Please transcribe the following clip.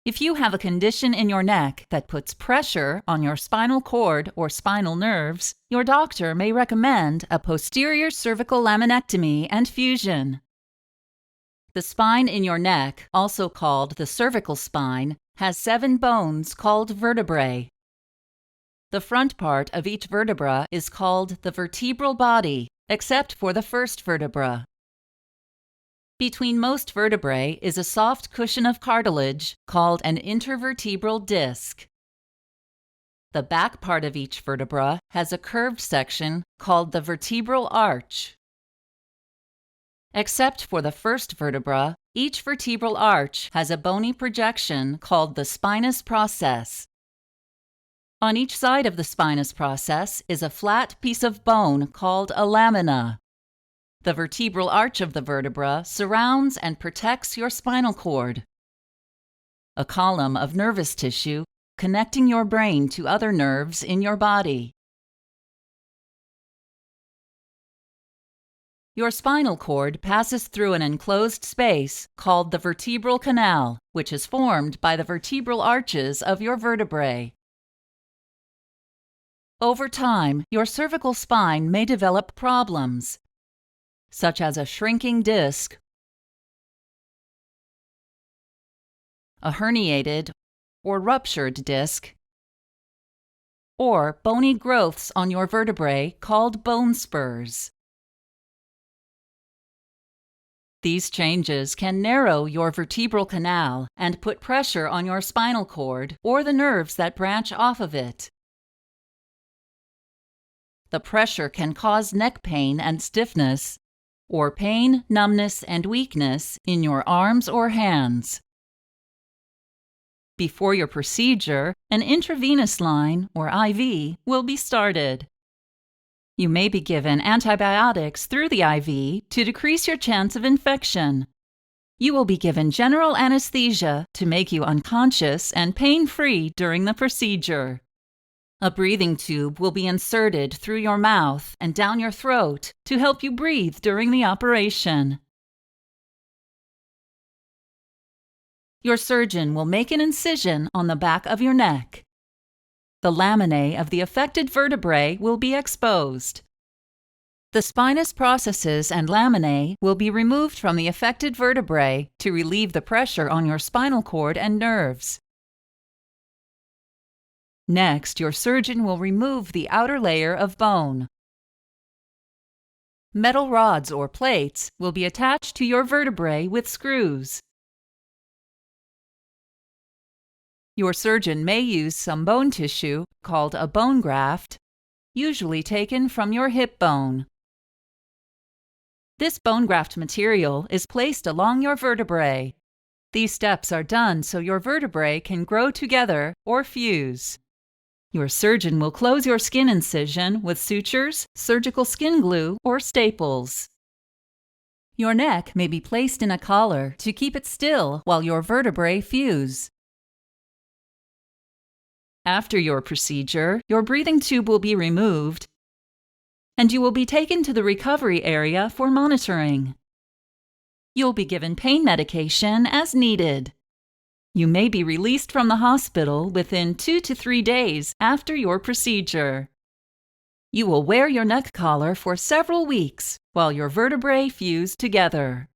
If you have a condition in your neck that puts pressure on your spinal cord or spinal nerves, your doctor may recommend a posterior cervical laminectomy and fusion. The spine in your neck, also called the cervical spine, has 7 bones called vertebrae. The front part of each vertebra is called the vertebral body, except for the first vertebra. Between most vertebrae is a soft cushion of cartilage called an intervertebral disc. The back part of each vertebra has a curved section called the vertebral arch. Except for the first vertebra, each vertebral arch has a bony projection called the spinous process. On each side of the spinous process is a flat piece of bone called a lamina. The vertebral arch of the vertebra surrounds and protects your spinal cord. A column of nervous tissue connecting your brain to other nerves in your body. Your spinal cord passes through an enclosed space called the vertebral canal, which is formed by the vertebral arches of your vertebrae. Over time, your cervical spine may develop problems, such as a shrinking disc, a herniated or ruptured disc, or bony growths on your vertebrae called bone spurs. These changes can narrow your vertebral canal and put pressure on your spinal cord or the nerves that branch off of it. The pressure can cause neck pain and stiffness, or pain, numbness, and weakness in your arms or hands. Before your procedure, an intravenous line, or IV, will be started. You may be given antibiotics through the IV to decrease your chance of infection. You will be given general anesthesia to make you unconscious and pain-free during the procedure. A breathing tube will be inserted through your mouth and down your throat to help you breathe during the operation. Your surgeon will make an incision on the back of your neck. The laminae of the affected vertebrae will be exposed. The spinous processes and laminae will be removed from the affected vertebrae to relieve the pressure on your spinal cord and nerves. Next, your surgeon will remove the outer layer of bone. Metal rods or plates will be attached to your vertebrae with screws. Your surgeon may use some bone tissue, called a bone graft, usually taken from your hip bone. This bone graft material is placed along your vertebrae. These steps are done so your vertebrae can grow together or fuse. Your surgeon will close your skin incision with sutures, surgical skin glue, or staples. Your neck may be placed in a collar to keep it still while your vertebrae fuse. After your procedure, your breathing tube will be removed, and you will be taken to the recovery area for monitoring. You'll be given pain medication as needed. You may be released from the hospital within 2 to 3 days after your procedure. You will wear your neck collar for several weeks while your vertebrae fuse together.